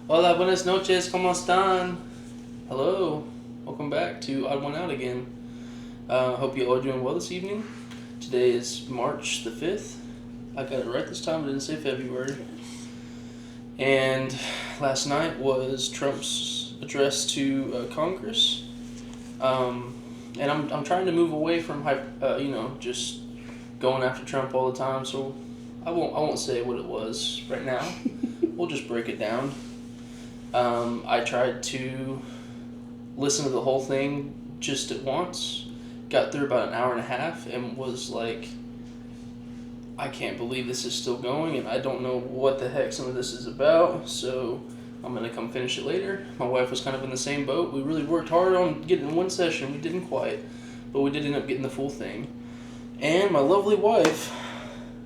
Hola, buenas noches, ¿cómo están? Hello, welcome back to Odd One Out again. Hope you all are doing well this evening. Today is March the 5th. I got it right this time, I didn't say February. And last night was Trump's address to Congress. And I'm trying to move away from just going after Trump all the time. So I won't say what it was right now. We'll just break it down. I tried to listen to the whole thing just at once. Got through about an hour and a half and was like, I can't believe this is still going, and I don't know what the heck some of this is about. So I'm gonna come finish it later. My wife was kind of in the same boat. We really worked hard on getting one session. We didn't quite, but we did end up getting the full thing. And my lovely wife,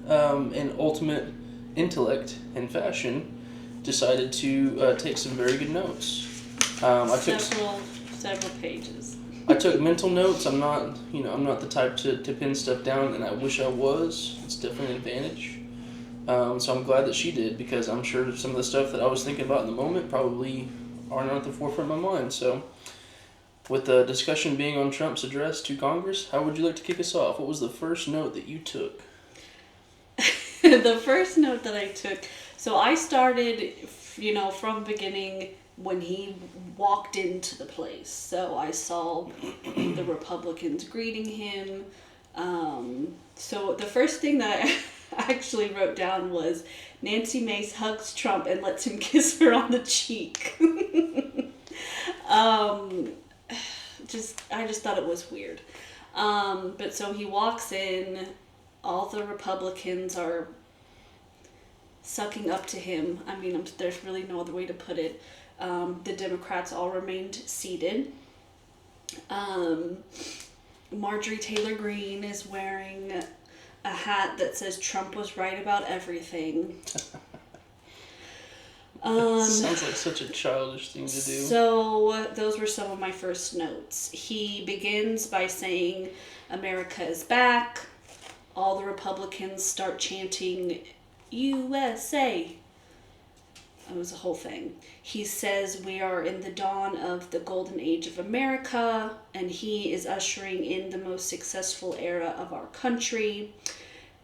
in ultimate intellect and fashion, decided to take some very good notes. Several pages. I took mental notes. I'm not the type to pin stuff down, and I wish I was. It's definitely an advantage. So I'm glad that she did, because I'm sure some of the stuff that I was thinking about in the moment probably are not at the forefront of my mind. So, with the discussion being on Trump's address to Congress, how would you like to kick us off? What was the first note that you took? The first note that I took, so I started, from the beginning when he walked into the place. So I saw the Republicans greeting him. So the first thing that I actually wrote down was Nancy Mace hugs Trump and lets him kiss her on the cheek. I just thought it was weird. But so he walks in, all the Republicans are sucking up to him. I mean, there's really no other way to put it. The Democrats all remained seated. Marjorie Taylor Greene is wearing a hat that says Trump was right about everything. Sounds like such a childish thing to do. So those were some of my first notes. He begins by saying, America is back. All the Republicans start chanting, USA. It was a whole thing. He says we are in the dawn of the golden age of America, and he is ushering in the most successful era of our country,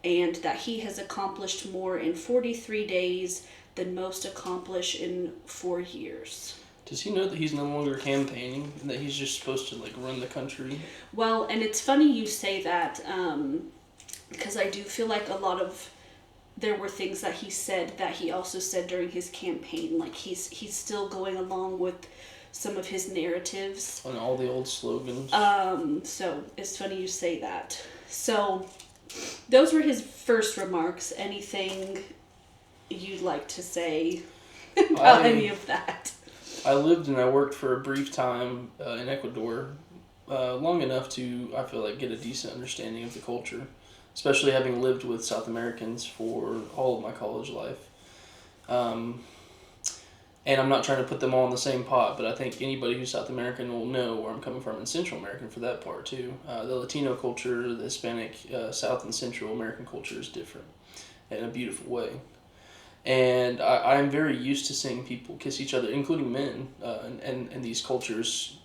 and that he has accomplished more in 43 days than most accomplish in 4 years. Does he know that he's no longer campaigning and that he's just supposed to run the country? Well, and it's funny you say that, because I do feel like there were things that he said that he also said during his campaign. Like he's still going along with some of his narratives. On all the old slogans. So it's funny you say that. So those were his first remarks. Anything you'd like to say about any of that? I lived and I worked for a brief time in Ecuador, long enough to, I feel like, get a decent understanding of the culture, especially having lived with South Americans for all of my college life. And I'm not trying to put them all in the same pot, but I think anybody who's South American will know where I'm coming from, and Central American for that part too. The Latino culture, the Hispanic, South and Central American culture is different in a beautiful way. And I'm very used to seeing people kiss each other, including men, and these cultures,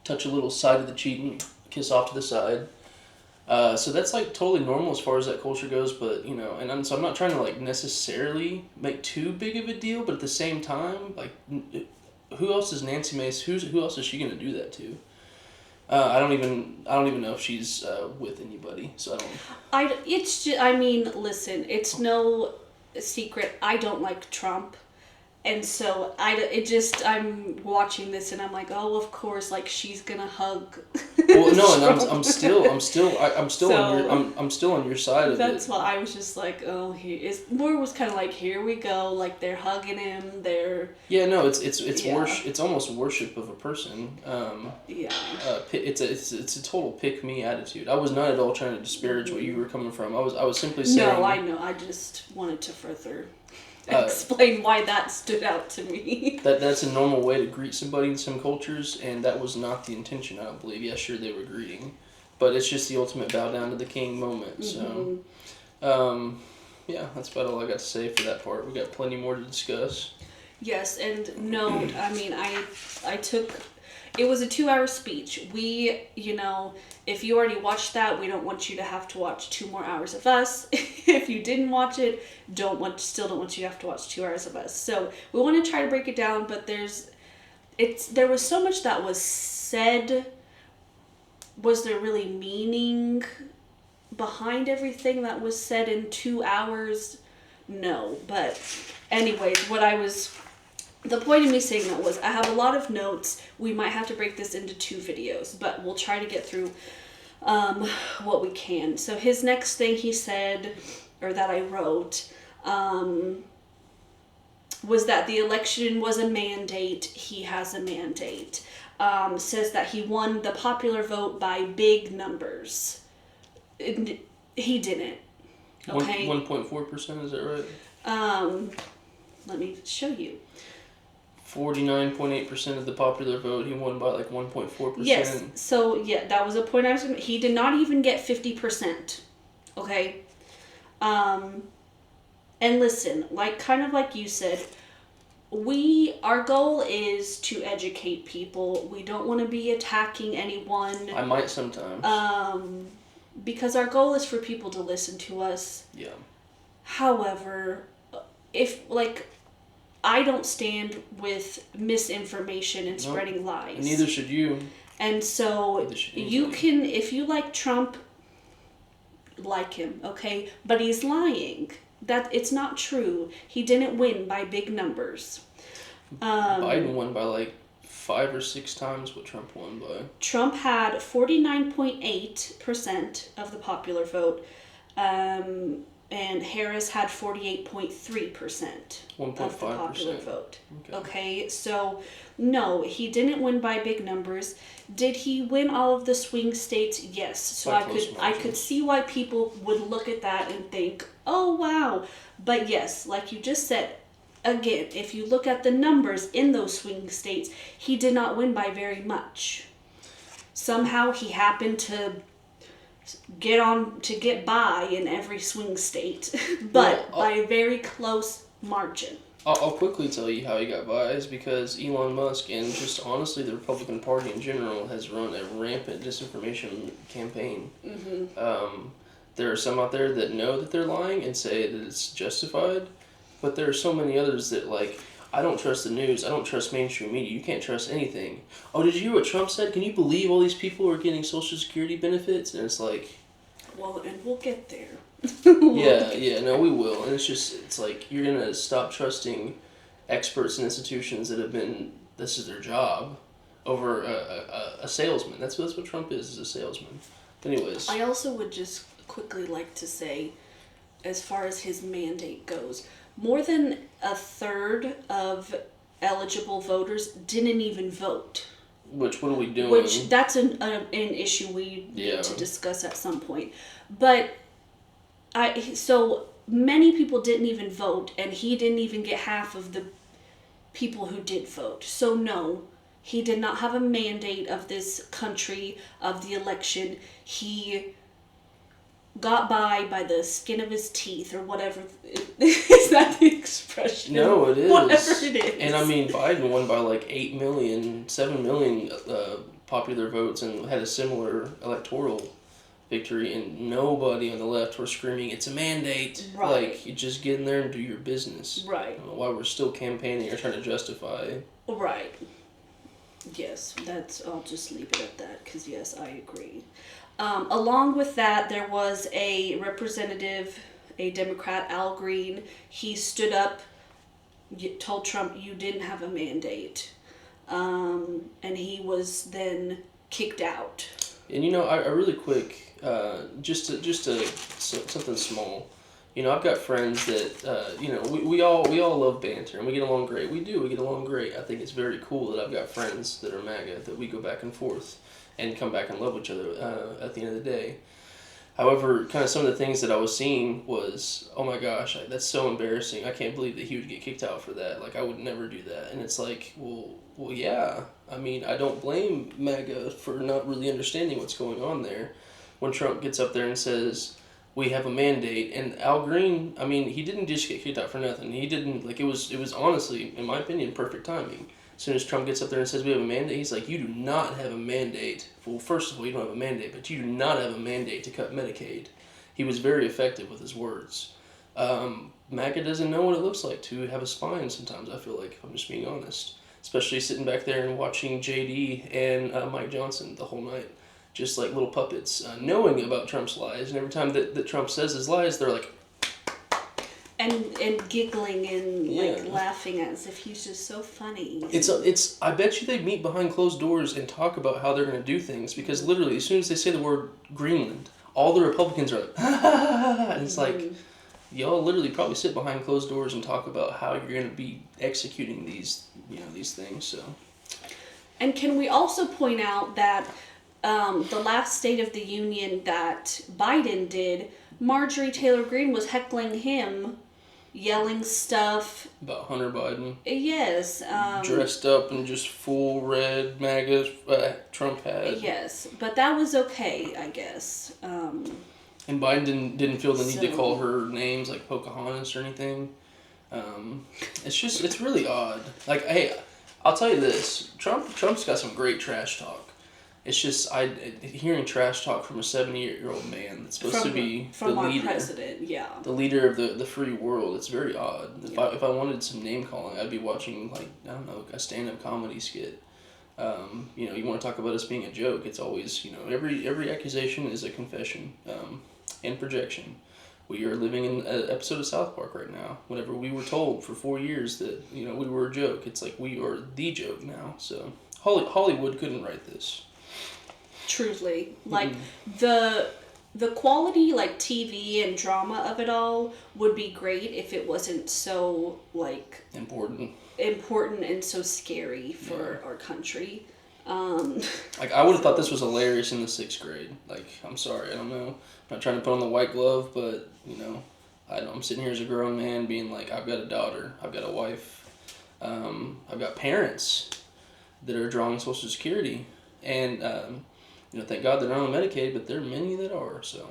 touch a little side of the cheek and kiss off to the side. So that's totally normal as far as that culture goes, but so I'm not trying to necessarily make too big of a deal, but at the same time, who else is Nancy Mace? Who else is she gonna do that to? I don't even know if she's with anybody, so I don't. Listen, it's no secret. I don't like Trump. And so I'm watching this and I'm like, oh, of course, she's gonna hug. Well, no, and I'm still on your side of it. That's why I was just like, oh, more was kind of like, here we go, they're hugging him, they're. Yeah, no, it's worship. It's almost worship of a person. Yeah. It's a total pick me attitude. I was not at all trying to disparage what you were coming from. I was simply saying. No, I know. I just wanted to further explain why that stood out to me. That's a normal way to greet somebody in some cultures, and that was not the intention, I don't believe. Yeah, sure, they were greeting, but it's just the ultimate bow down to the king moment. Mm-hmm. So, yeah, that's about all I got to say for that part. We got plenty more to discuss. Yes, and note, I mean, I took, it was a 2-hour speech. We, if you already watched that, we don't want you to have to watch 2 more hours of us. If you didn't watch it, still don't want you to have to watch 2 hours of us. So we want to try to break it down, but there was so much that was said. Was there really meaning behind everything that was said in 2 hours? No, but anyways, the point of me saying that was I have a lot of notes. We might have to break this into 2 videos, but we'll try to get through what we can. So his next thing he said, or that I wrote, was that the election was a mandate. He has a mandate. Says that he won the popular vote by big numbers. He didn't. Okay. 1.4%, is that right? Let me show you. 49.8% of the popular vote. He won by like 1.4%. Yes. So yeah, that was a point I was gonna. He did not even get 50%. Okay. And listen, kind of like you said, our goal is to educate people. We don't want to be attacking anyone. I might sometimes. Because our goal is for people to listen to us. Yeah. However, I don't stand with misinformation and spreading lies. Neither should you. And so you can, if you like Trump, like him, okay? But he's lying. That it's not true. He didn't win by big numbers. Biden won by like 5 or 6 times what Trump won by. Trump had 49.8% of the popular vote. And Harris had 48.3% of the popular vote. Okay, so no, he didn't win by big numbers. Did he win all of the swing states? Yes. So I could see why people would look at that and think, "Oh wow." But yes, like you just said, again, if you look at the numbers in those swing states, he did not win by very much. Somehow he happened to get by in every swing state, but by a very close margin. I'll quickly tell you how he got by is because Elon Musk and just honestly the Republican Party in general has run a rampant disinformation campaign. Mm-hmm. There are some out there that know that they're lying and say that it's justified, but there are so many others that I don't trust the news. I don't trust mainstream media. You can't trust anything. Oh, did you hear what Trump said? Can you believe all these people are getting Social Security benefits? And it's like... Well, and we'll get there. No, we will. And it's like, you're going to stop trusting experts and institutions that have been... This is their job over a salesman. That's what Trump is a salesman. Anyways. I also would just quickly like to say, as far as his mandate goes... More than a third of eligible voters didn't even vote. What are we doing? Which, that's an issue we need to discuss at some point. But, so many people didn't even vote, and he didn't even get half of the people who did vote. So no, he did not have a mandate of this country, of the election. He got by the skin of his teeth, or whatever. Is that the expression? No, it is. Whatever it is. And I mean, Biden won by like 7 million popular votes and had a similar electoral victory, and nobody on the left were screaming, "It's a mandate." Right. Like, you just get in there and do your business. Right. I don't know why we're still campaigning or trying to justify. Right. Yes, I'll just leave it at that, because yes, I agree. Along with that, there was a representative, a Democrat, Al Green. He stood up, told Trump, "You didn't have a mandate," and he was then kicked out. And I really quick, just something small. I've got friends that we all love banter and we get along great. We get along great. I think it's very cool that I've got friends that are MAGA, that we go back and forth and come back and love each other at the end of the day. However, kind of some of the things that I was seeing was, oh my gosh, that's so embarrassing. I can't believe that he would get kicked out for that. Like, I would never do that. And it's like, well, yeah. I mean, I don't blame MAGA for not really understanding what's going on there. When Trump gets up there and says, we have a mandate. And Al Green, I mean, he didn't just get kicked out for nothing. He didn't, like, it was honestly, in my opinion, perfect timing. As soon as Trump gets up there and says we have a mandate, he's like, you do not have a mandate. Well, first of all, you don't have a mandate, but you do not have a mandate to cut Medicaid. He was very effective with his words. MAGA doesn't know what it looks like to have a spine sometimes, I feel like, if I'm just being honest. Especially sitting back there and watching JD and Mike Johnson the whole night. Just like little puppets, knowing about Trump's lies. And every time that Trump says his lies, they're like... And giggling and like laughing as if he's just so funny. It's. I bet you they meet behind closed doors and talk about how they're going to do things, because literally as soon as they say the word Greenland, all the Republicans are like, and it's like, y'all literally probably sit behind closed doors and talk about how you're going to be executing these things. So. And can we also point out that the last State of the Union that Biden did, Marjorie Taylor Greene was heckling him, yelling stuff About Hunter Biden. Yes. Dressed up in just full red MAGA Trump hat. Yes, but that was okay, I guess. And Biden didn't feel the need to call her names like Pocahontas or anything. It's really odd. Like, hey, I'll tell you this: Trump's got some great trash talk. It's just hearing trash talk from a 70-year-old man that's supposed to be the leader, president, the leader of the free world. It's very odd. If I wanted some name calling, I'd be watching, like, I don't know, a stand-up comedy skit. You want to talk about us being a joke? It's always, every accusation is a confession and projection. We are living in an episode of South Park right now. Whenever we were told for 4 years that we were a joke, it's like we are the joke now. So Hollywood couldn't write this. Truly, like the quality, like TV and drama of it all would be great if it wasn't so like important and so scary for our country. Like, I would have thought this was hilarious in the 6th grade. Like, I'm sorry, I don't know. I'm not trying to put on the white glove, but I'm sitting here as a grown man being like, I've got a daughter, I've got a wife, I've got parents that are drawing Social Security, and thank God they're not on Medicaid, but there are many that are. So,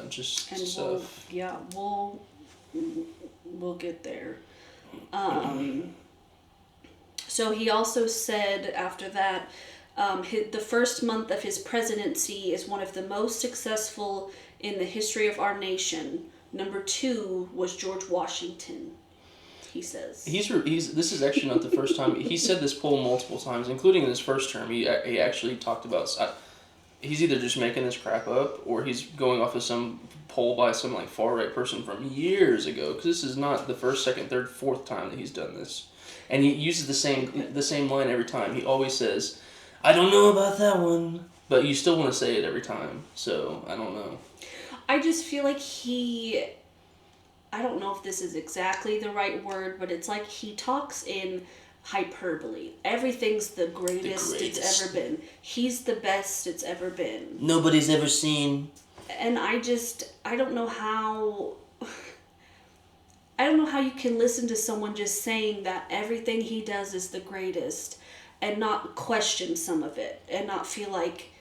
just and stuff. We'll get there. So he also said after that, the first month of his presidency is one of the most successful in the history of our nation. Number 2 was George Washington. He says he's this is actually not the first time he said this poll multiple times, including in his first term. He actually talked about. He's either just making this crap up or he's going off of some poll by some like far right person from years ago. Because this is not the first, second, third, fourth time that he's done this, and he uses the same line every time. He always says, "I don't know about that one," but you still want to say it every time. So I don't know. I just feel like I don't know if this is exactly the right word, but it's like he talks in hyperbole. Everything's the greatest it's ever been. He's the best it's ever been. Nobody's ever seen. And I don't know how you can listen to someone just saying that everything he does is the greatest and not question some of it and not feel like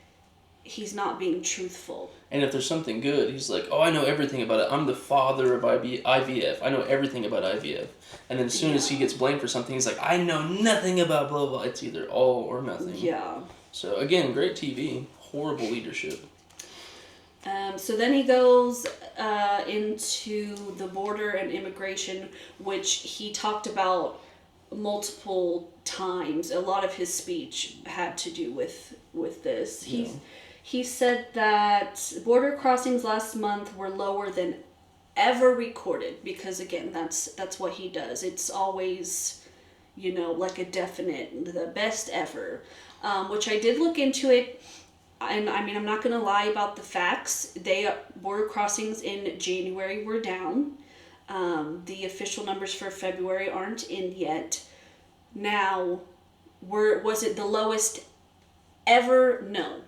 he's not being truthful. And if there's something good, he's like, oh, I know everything about it. I'm the father of IVF. I know everything about IVF. And then as soon as he gets blamed for something, he's like, I know nothing about blah, blah. It's either all or nothing. Yeah. So, again, great TV. Horrible leadership. So then he goes into the border and immigration, which he talked about multiple times. A lot of his speech had to do with this. Yeah. He said that border crossings last month were lower than ever recorded because, again, that's what he does. It's always, like a definite, the best ever, which I did look into it. And I mean, I'm not going to lie about the facts. Border crossings in January were down. The official numbers for February aren't in yet. Now, was it the lowest ever? No.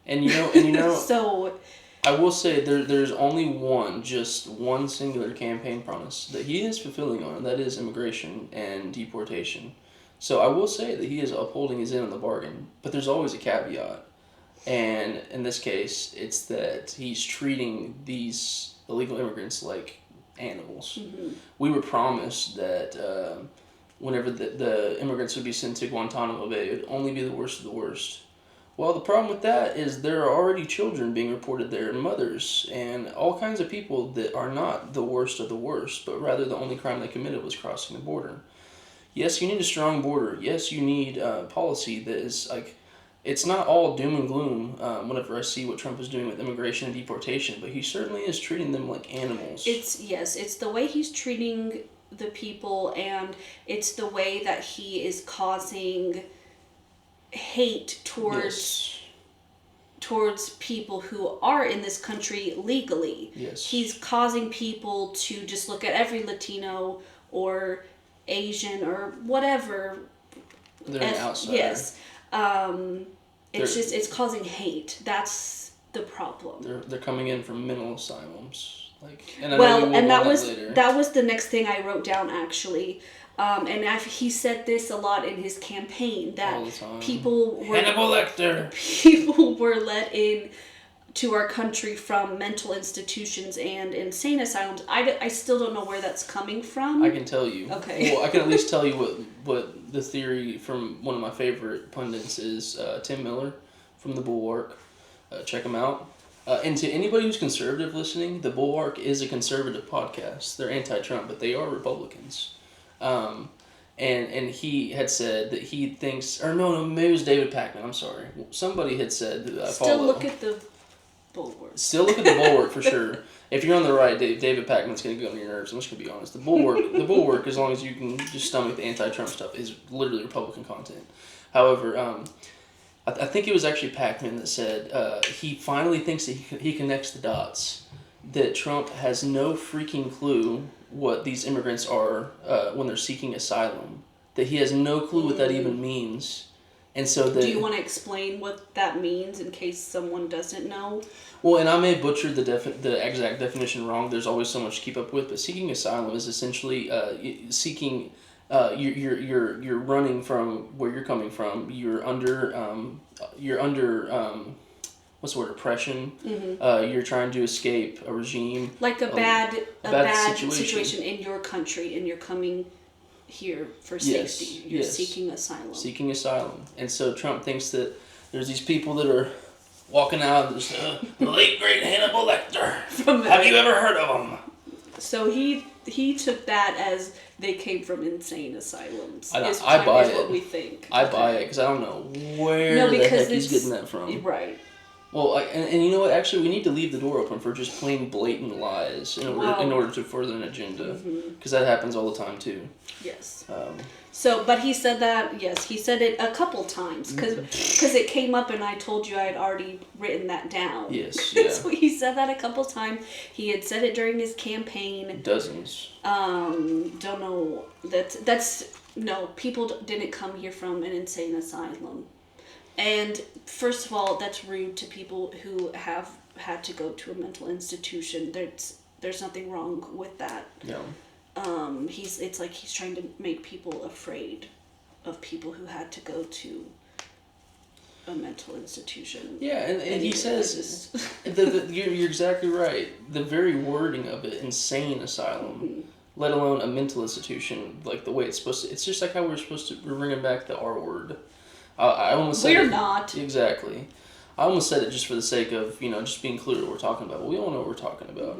And you know. So, I will say there's only just one singular campaign promise that he is fulfilling on, and that is immigration and deportation. So I will say that he is upholding his end of the bargain, but there's always a caveat. And in this case, it's that he's treating these illegal immigrants like animals. Mm-hmm. We were promised that whenever the immigrants would be sent to Guantanamo Bay, it would only be the worst of the worst. Well, the problem with that is there are already children being reported there, and mothers, and all kinds of people that are not the worst of the worst, but rather the only crime they committed was crossing the border. Yes, you need a strong border. Yes, you need policy that is like, it's not all doom and gloom whenever I see what Trump is doing with immigration and deportation, but he certainly is treating them like animals. It's the way he's treating the people, and it's the way that he is causing hate towards people who are in this country legally. Yes. He's causing people to just look at every Latino or Asian or whatever. They're an outsider. Yes. It's causing hate. That's the problem. They're coming in from mental asylums. That was the next thing I wrote down, actually. He said this a lot in his campaign, that people were Hannibal Lecter. People were let in to our country from mental institutions and insane asylums. I still don't know where that's coming from. I can tell you. Okay. Well, I can at least tell you what the theory from one of my favorite pundits is. Tim Miller from The Bulwark. Check him out. And to anybody who's conservative listening, The Bulwark is a conservative podcast. They're anti-Trump, but they are Republicans. And he had said that he thinks, or no, maybe it was David Pakman, I'm sorry. Somebody had said that I follow. Still look at The Bulwark. Still look at The Bulwark for sure. If you're on the right, David Pakman's going to get on your nerves. I'm just going to be honest. The Bulwark, as long as you can just stomach the anti-Trump stuff, is literally Republican content. However, I think it was actually Pakman that said he finally thinks that he connects the dots. That Trump has no freaking clue what these immigrants are when they're seeking asylum. That he has no clue what that even means. And so do you want to explain what that means in case someone doesn't know? Well, and I may butcher the exact definition wrong. There's always so much to keep up with. But seeking asylum is essentially seeking. You're running from where you're coming from. You're under what's the word, oppression. Mm-hmm. You're trying to escape a regime. Like a bad situation in your country, and you're coming here for safety. You're seeking asylum. Seeking asylum. And so Trump thinks that there's these people that are walking out of this, the late great Hannibal Lecter. Have you ever heard of him? So he took that as they came from insane asylums. I buy it. Is what we think. I buy it because I don't know where the heck he's getting that from. Right. Well, and you know what? Actually, we need to leave the door open for just plain blatant lies in order to further an agenda, because that happens all the time too. Yes. But he said that. Yes, he said it a couple times because it came up, and I told you I had already written that down. Yes. Yeah. So he said that a couple times. He had said it during his campaign. Dozens. Don't know. No. People didn't come here from an insane asylum. And first of all, that's rude to people who have had to go to a mental institution. There's nothing wrong with that. Yeah. It's like he's trying to make people afraid of people who had to go to a mental institution. Yeah, and he says you're exactly right. The very wording of it, insane asylum, let alone a mental institution, like the way it's supposed to. It's just like how we're bringing back the R word. I almost said we're not. Exactly. I almost said it just for the sake of, just being clear what we're talking about. But we all know what we're talking about.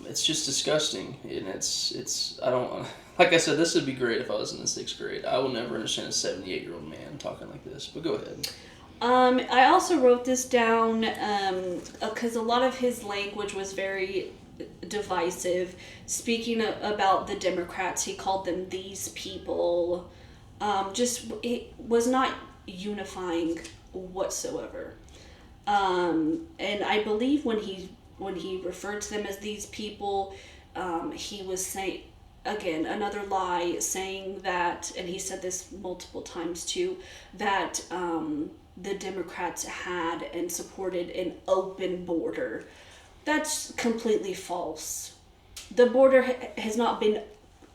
It's just disgusting. And it's I don't, like I said, this would be great if I was in the 6th grade. I will never understand a 78-year-old man talking like this. But go ahead. I also wrote this down because a lot of his language was very divisive. Speaking about the Democrats, he called them these people. It was not unifying whatsoever. And I believe when he referred to them as these people, he was saying, again, another lie, saying that, and he said this multiple times too, that the Democrats had and supported an open border. That's completely false. The border has not been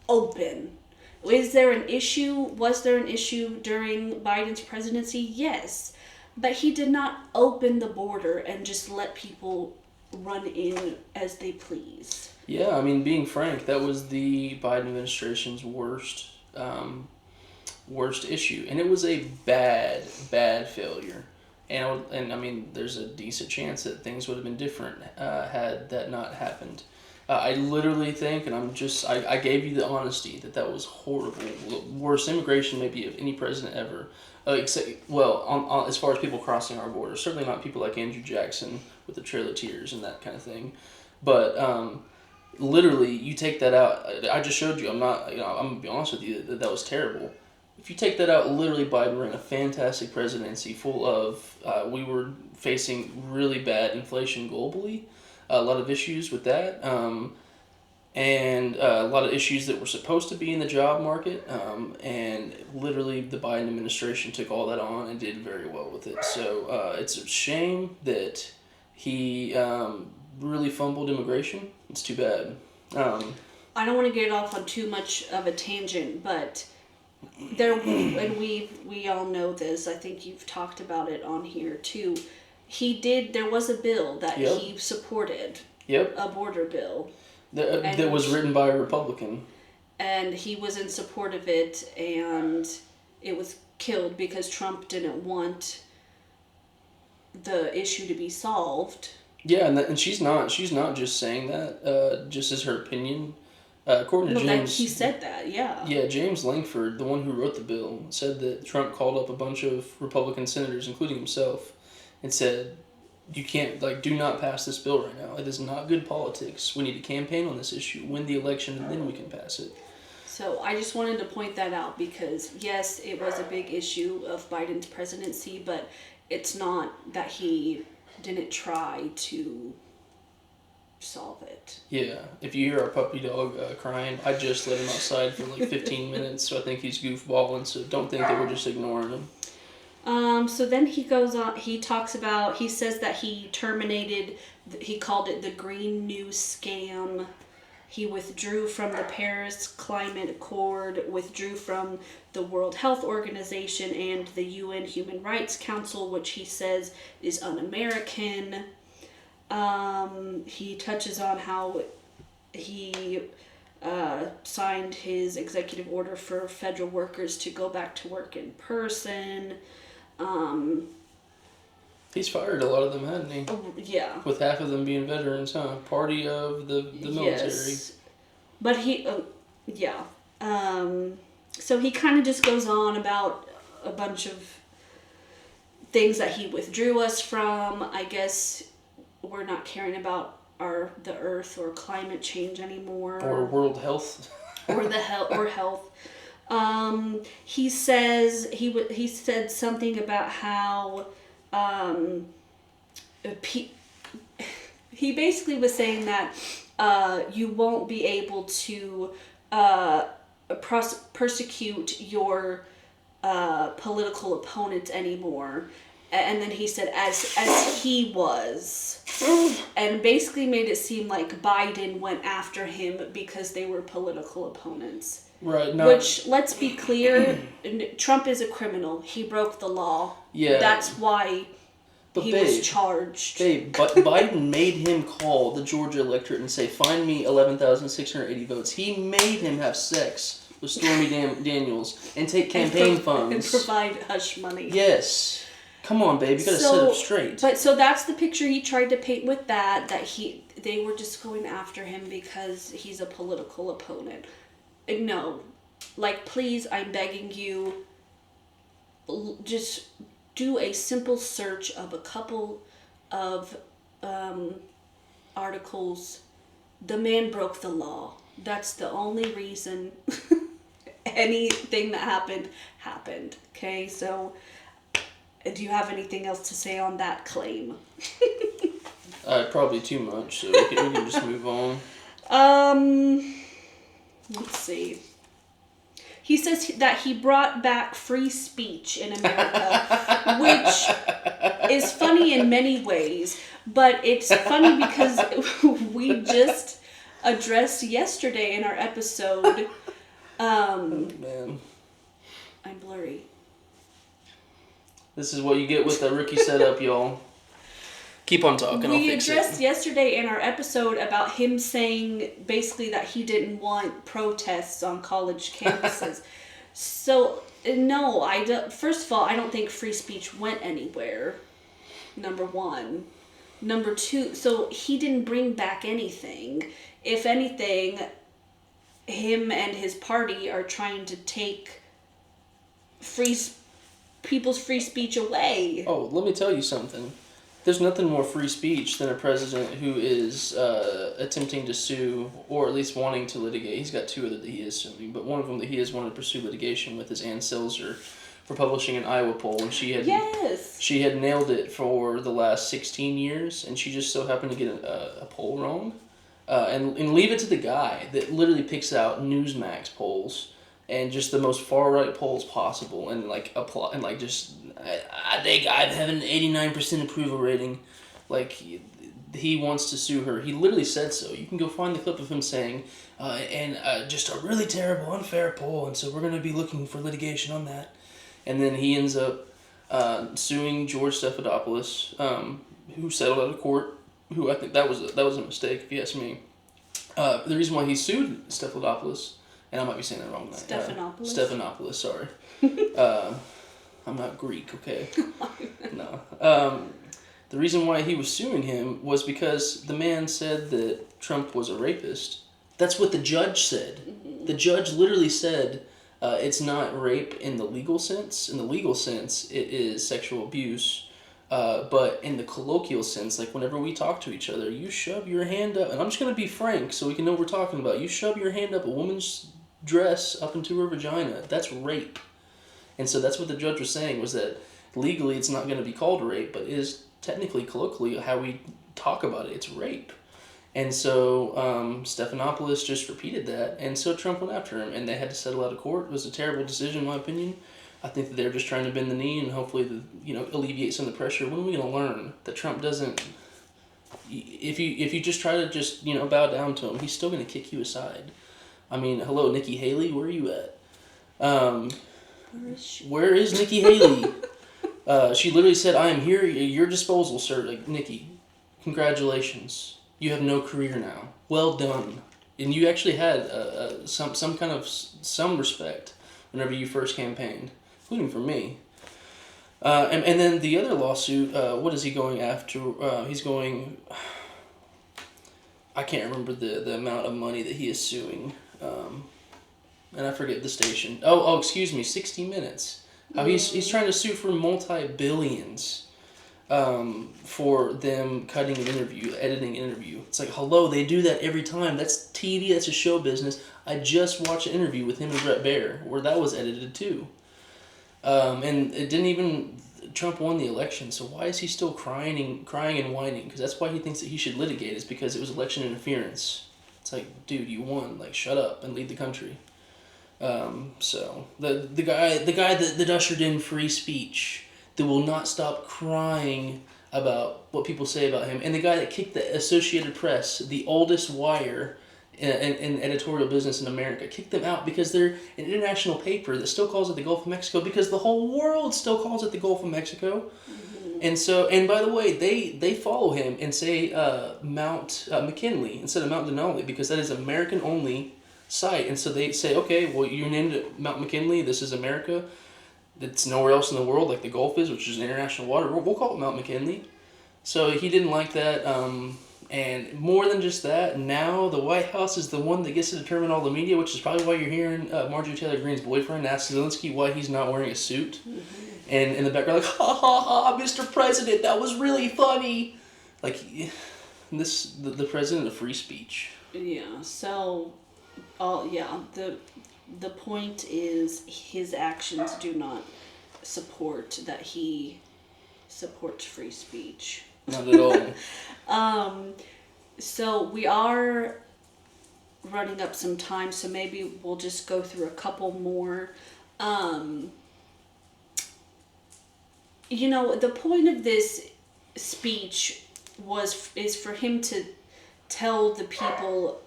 open. Is there an issue? Was there an issue during Biden's presidency? Yes. But he did not open the border and just let people run in as they please. Yeah, I mean, being frank, that was the Biden administration's worst issue, and it was a bad failure. And I mean, there's a decent chance that things would have been different had that not happened. I literally think, and I gave you the honesty that was horrible, worst immigration maybe of any president ever. Except, well, on as far as people crossing our border, certainly not people like Andrew Jackson with the Trail of Tears and that kind of thing. But literally, you take that out. I just showed you. I'm not. I'm gonna be honest with you that was terrible. If you take that out, literally Biden ran a fantastic presidency full of. We were facing really bad inflation globally, a lot of issues with that, and a lot of issues that were supposed to be in the job market, and literally the Biden administration took all that on and did very well with it. So it's a shame that he really fumbled immigration. It's too bad. I don't want to get off on too much of a tangent, but and we all know this. I think you've talked about it on here too. There was a bill that he supported. Yep. A border bill. That was written by a Republican. And he was in support of it, and it was killed because Trump didn't want the issue to be solved. Yeah, and she's not just saying that just as her opinion. According to James, he said that, yeah. Yeah, James Langford, the one who wrote the bill, said that Trump called up a bunch of Republican senators, including himself, and said, "You can't, do not pass this bill right now. It is not good politics. We need to campaign on this issue, win the election, and then we can pass it." So I just wanted to point that out because, yes, it was a big issue of Biden's presidency, but it's not that he didn't try to solve it. Yeah, if you hear our puppy dog crying, I just let him outside for 15 minutes, so I think he's goofballing, so don't think that we're just ignoring him. So then he goes on, he says that he terminated, he called it the Green New Scam. He withdrew from the Paris Climate Accord, withdrew from the World Health Organization and the UN Human Rights Council, which he says is un-American. He touches on how he signed his executive order for federal workers to go back to work in person. He's fired a lot of them, hasn't he? Yeah. With half of them being veterans, huh? Party of the military. Yes. But yeah. So he kind of just goes on about a bunch of things that he withdrew us from. I guess we're not caring about the earth or climate change anymore. Or world health. or health. He says he said something about how he basically was saying that you won't be able to persecute your political opponents anymore. And then he said, as he was, and basically made it seem like Biden went after him because they were political opponents. Right. No. Which, let's be clear, Trump is a criminal. He broke the law. Yeah. That's why he was charged. But Biden made him call the Georgia electorate and say, "Find me 11,680 votes." He made him have sex with Stormy Daniels and take campaign funds. And provide hush money. Yes. Come on, babe, you gotta sit up straight. But so that's the picture he tried to paint with that they were just going after him because he's a political opponent. No. Please, I'm begging you, just do a simple search of a couple of articles. The man broke the law. That's the only reason anything that happened. Okay, so do you have anything else to say on that claim? Probably too much, so we can just move on. Let's see. He says that he brought back free speech in America, which is funny in many ways, but it's funny because we just addressed yesterday in our episode. Oh, man. I'm blurry. This is what you get with the rookie setup, y'all. Keep on talking. I'll We fix addressed it. yesterday in our episode about him saying basically that he didn't want protests on college campuses. So, no, first of all, I don't think free speech went anywhere, number one. Number two, so he didn't bring back anything. If anything, him and his party are trying to take people's free speech away. Oh, let me tell you something. There's nothing more free speech than a president who is attempting to sue, or at least wanting to litigate. He's got two other that he is suing, but one of them that he has wanted to pursue litigation with is Ann Selzer for publishing an Iowa poll, and she had nailed it for the last 16 years, and she just so happened to get a poll wrong, and leave it to the guy that literally picks out Newsmax polls and just the most far right polls possible, and like apply, and like just I think I have an 89% approval rating. Like he wants to sue her. He literally said so. You can go find the clip of him saying, just a really terrible, unfair poll, and so we're going to be looking for litigation on that. And then he ends up suing George Stephanopoulos, who settled out of court. Who I think that was a mistake, if you ask me. The reason why he sued Stephanopoulos, and I might be saying that wrong. Stephanopoulos, sorry. I'm not Greek, okay? No. The reason why he was suing him was because the man said that Trump was a rapist. That's what the judge said. The judge literally said it's not rape in the legal sense. In the legal sense, it is sexual abuse. But in the colloquial sense, like whenever we talk to each other, you shove your hand up, and I'm just going to be frank so we can know what we're talking about. You shove your hand up a woman's dress up into her vagina. That's rape. And so that's what the judge was saying, was that legally it's not going to be called rape, but it is technically, colloquially, how we talk about it. It's rape. And so Stephanopoulos just repeated that, and so Trump went after him, and they had to settle out of court. It was a terrible decision, in my opinion. I think that they're just trying to bend the knee and hopefully alleviate some of the pressure. When are we going to learn that Trump doesn't... If you just try to bow down to him, he's still going to kick you aside. I mean, hello, Nikki Haley, where are you at? Where is Nikki Haley? She literally said, "I am here at your disposal, sir." Like, Nikki, congratulations. You have no career now. Well done. And you actually had some respect whenever you first campaigned, including from me. And then the other lawsuit, what is he going after? He's going... I can't remember the amount of money that he is suing. And I forget the station. Oh, excuse me, 60 Minutes. He's trying to sue for multi-billions for them cutting an interview, editing an interview. It's like, hello, they do that every time. That's TV, that's a show business. I just watched an interview with him and Brett Baer where that was edited too. And it didn't even... Trump won the election, so why is he still crying and whining? Because that's why he thinks that he should litigate, is because it was election interference. It's like, dude, you won. Like, shut up and lead the country. So the guy that ushered in free speech, that will not stop crying about what people say about him, and the guy that kicked the Associated Press, the oldest wire in editorial business in America, kicked them out because they're an international paper that still calls it the Gulf of Mexico, because the whole world still calls it the Gulf of Mexico. And by the way, they follow him and say Mount McKinley instead of Mount Denali, because that is American only site. And so they say, okay, well, you named it Mount McKinley, this is America, it's nowhere else in the world like the Gulf is, which is international water, we'll call it Mount McKinley. So he didn't like that, and more than just that, now the White House is the one that gets to determine all the media, which is probably why you're hearing Marjorie Taylor Greene's boyfriend ask Zelensky why he's not wearing a suit. And in the background, like, ha ha ha, Mr. President, that was really funny. Like, the president of free speech. Yeah, so, the point is his actions do not support that he supports free speech. Not at all. So we are running up some time, so maybe we'll just go through a couple more. The point of this speech is for him to tell the people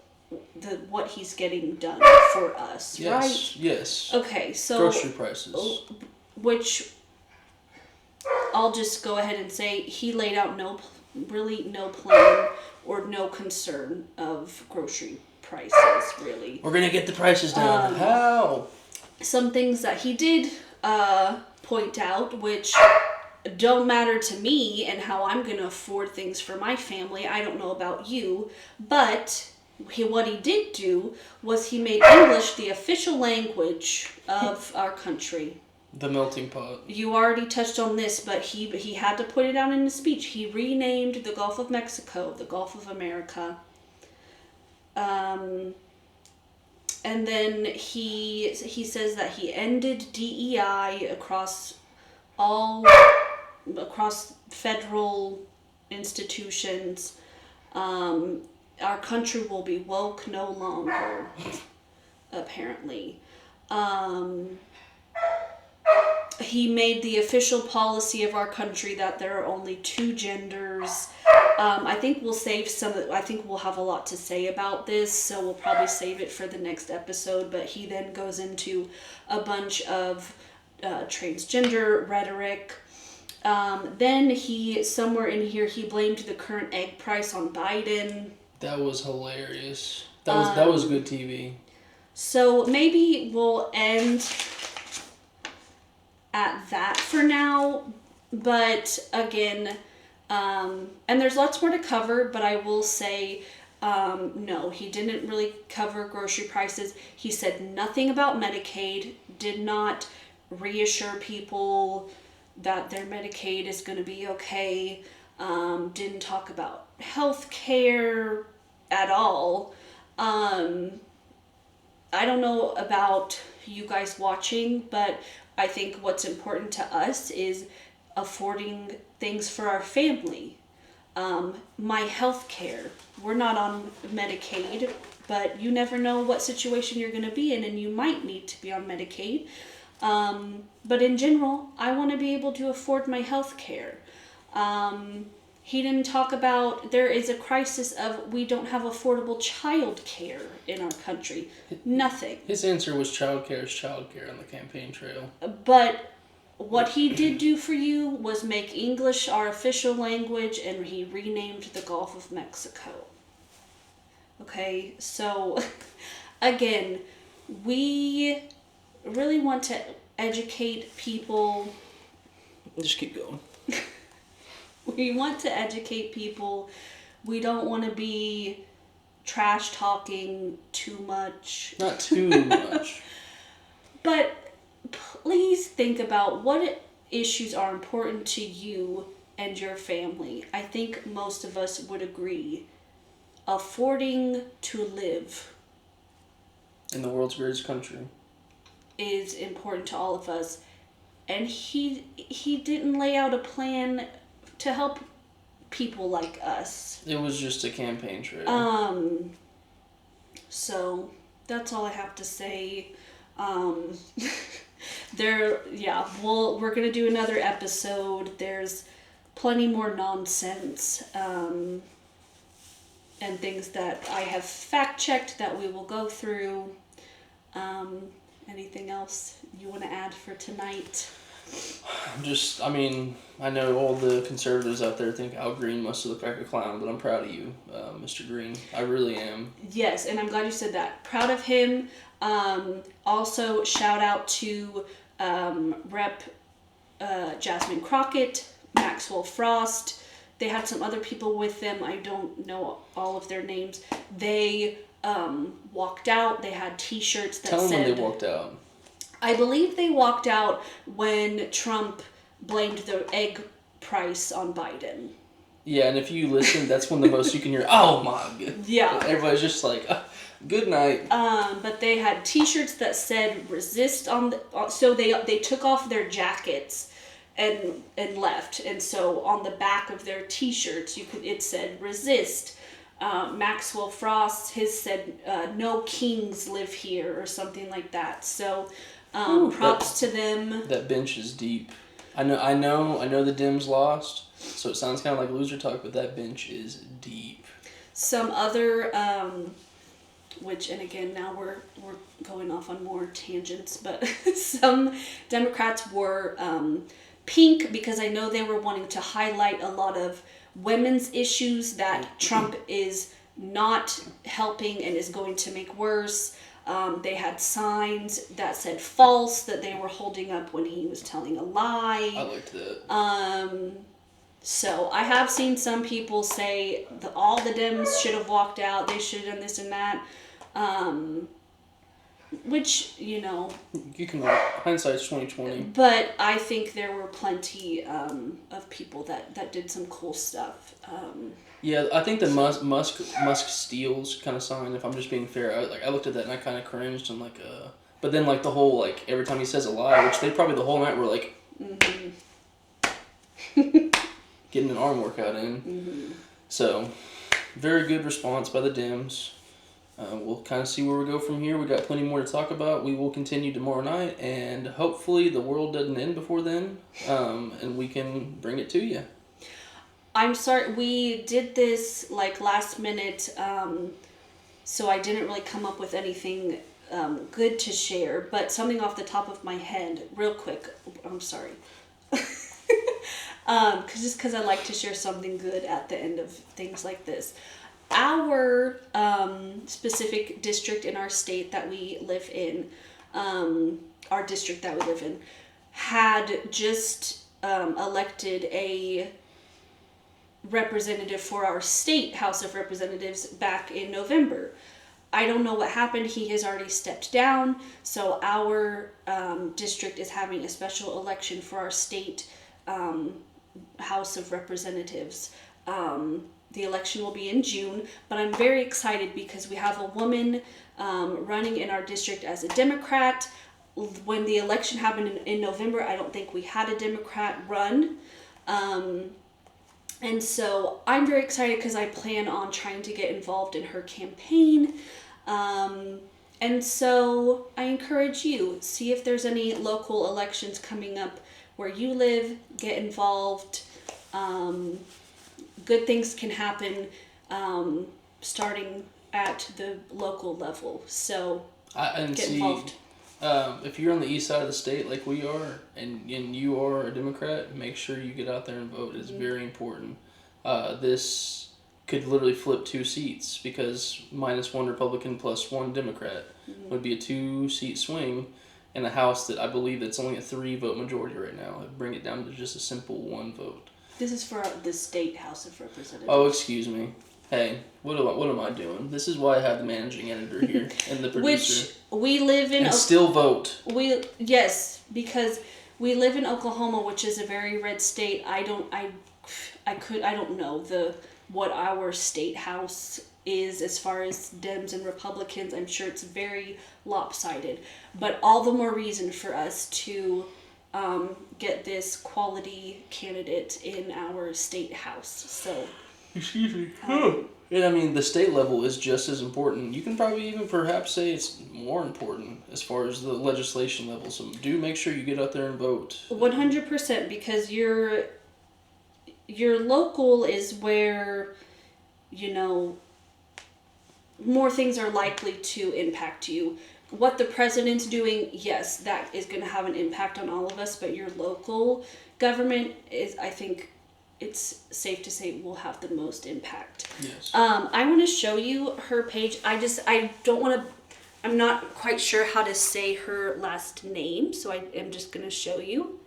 what he's getting done for us, yes, right? Yes. Okay, so grocery prices, which I'll just go ahead and say he laid out no plan or no concern of grocery prices, really. We're gonna get the prices down. How? Some things that he did point out, which don't matter to me and how I'm going to afford things for my family. I don't know about you, but what he did do was he made English the official language of our country. The melting pot. You already touched on this, but he had to put it out in the speech. He renamed the Gulf of Mexico the Gulf of America. And then he says that he ended DEI across federal institutions. Our country will be woke no longer, apparently. He made the official policy of our country that there are only 2 genders. I think we'll save I think we'll have a lot to say about this, so we'll probably save it for the next episode. But he then goes into a bunch of transgender rhetoric. Then somewhere in here, he blamed the current egg price on Biden. That was hilarious. That was good TV. So maybe we'll end at that for now. But again, and there's lots more to cover, but I will say, no, he didn't really cover grocery prices. He said nothing about Medicaid, did not reassure people that their Medicaid is going to be okay. Didn't talk about health care at all. I don't know about you guys watching, but I think what's important to us is affording things for our family. My health care. We're not on Medicaid, but you never know what situation you're going to be in, and you might need to be on Medicaid. But in general, I want to be able to afford my health care. He didn't talk about there is a crisis of we don't have affordable child care in our country. Nothing. His answer was childcare is childcare on the campaign trail. But what he did do for you was make English our official language, and he renamed the Gulf of Mexico. Okay, so again, we really want to educate people. Just keep going. We want to educate people. We don't want to be trash talking too much. Not too much. But please think about what issues are important to you and your family. I think most of us would agree. Affording to live in the world's greatest country is important to all of us. And he didn't lay out a plan to help people like us. It was just a campaign trail. So that's all I have to say. We're gonna do another episode. There's plenty more nonsense and things that I have fact checked that we will go through. Anything else you want to add for tonight? I know all the conservatives out there think Al Green must look like a clown, but I'm proud of you, Mr. Green. I really am. Yes, and I'm glad you said that. Proud of him. Also, shout out to Rep. Jasmine Crockett, Maxwell Frost. They had some other people with them. I don't know all of their names. They walked out. They had T-shirts that Tell said... them when they walked out. I believe they walked out when Trump blamed the egg price on Biden. Yeah, and if you listen, that's when the most you can hear, oh my God. Yeah. Everybody's just like, good night. But they had T-shirts that said resist on the... So they took off their jackets and left. And so on the back of their T-shirts, it said resist. Maxwell Frost, his said, no kings live here, or something like that. So... props to them. That bench is deep. I know the Dems lost, so it sounds kind of like loser talk, but that bench is deep. Some other, and again, now we're going off on more tangents, but some Democrats were pink because I know they were wanting to highlight a lot of women's issues that Trump is not helping and is going to make worse. They had signs that said false that they were holding up when he was telling a lie. I liked that. So I have seen some people say all the Dems should have walked out. They should have done this and that. Which, you know. You can hindsight's 20/20. But I think there were plenty of people that did some cool stuff. Yeah, I think the Musk steals kind of sign. If I'm just being fair, I looked at that and I kind of cringed. I'm like, But then like the whole like every time he says a lie, which they probably the whole night were like, getting an arm workout in. Mm-hmm. So, very good response by the Dems. We'll kind of see where we go from here. We got plenty more to talk about. We will continue tomorrow night, and hopefully the world doesn't end before then, and we can bring it to you. I'm sorry, we did this like last minute, so I didn't really come up with anything good to share, but something off the top of my head, real quick. I'm sorry. Just because I like to share something good at the end of things like this. Our specific district in our state that we live in, our district that we live in, had just elected a representative for our state House of Representatives back in November. I don't know what happened. He has already stepped down, so our district is having a special election for our state House of Representatives. The election will be in June, but I'm very excited because we have a woman running in our district as a Democrat. When the election happened in November, I don't think we had a Democrat run. And so I'm very excited because I plan on trying to get involved in her campaign. And so I encourage you, see if there's any local elections coming up where you live, get involved. Good things can happen starting at the local level. So get involved. If you're on the east side of the state like we are, and you are a Democrat, make sure you get out there and vote. It's very important. This could literally flip 2 seats because -1 Republican plus 1 Democrat would be a 2-seat swing in a House that I believe that's only a 3-vote majority right now. It'd bring it down to just a simple 1 vote. This is for the state House of Representatives. Oh, excuse me. Hey, what am I doing? This is why I have the managing editor here and the producer. Which we live in. And still vote. Yes, because we live in Oklahoma, which is a very red state. I don't know what our state house is as far as Dems and Republicans. I'm sure it's very lopsided, but all the more reason for us to get this quality candidate in our state house. So. Excuse me. And I mean, the state level is just as important. You can probably even perhaps say it's more important as far as the legislation level. So do make sure you get out there and vote. 100%, because your local is where, more things are likely to impact you. What the president's doing, yes, that is going to have an impact on all of us, but your local government is, I think, it's safe to say will have the most impact. Yes. I want to show you her page. I'm not quite sure how to say her last name, so I am just going to show you.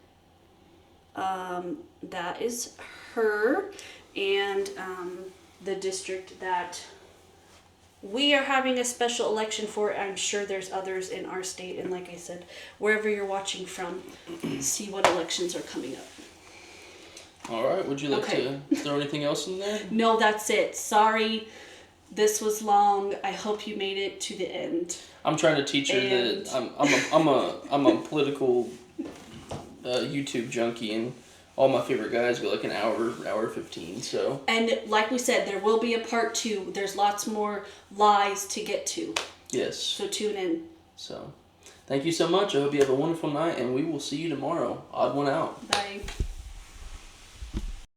That is her, and the district that we are having a special election for. I'm sure there's others in our state, and like I said, wherever you're watching from, see what elections are coming up. All right. Would you like to throw anything else in there? No, that's it. Sorry, this was long. I hope you made it to the end. I'm trying to teach her that I'm a political YouTube junkie, and all my favorite guys go like an hour 15. So. And like we said, there will be a part 2. There's lots more lies to get to. Yes. So tune in. So, thank you so much. I hope you have a wonderful night, and we will see you tomorrow. Odd One out. Bye.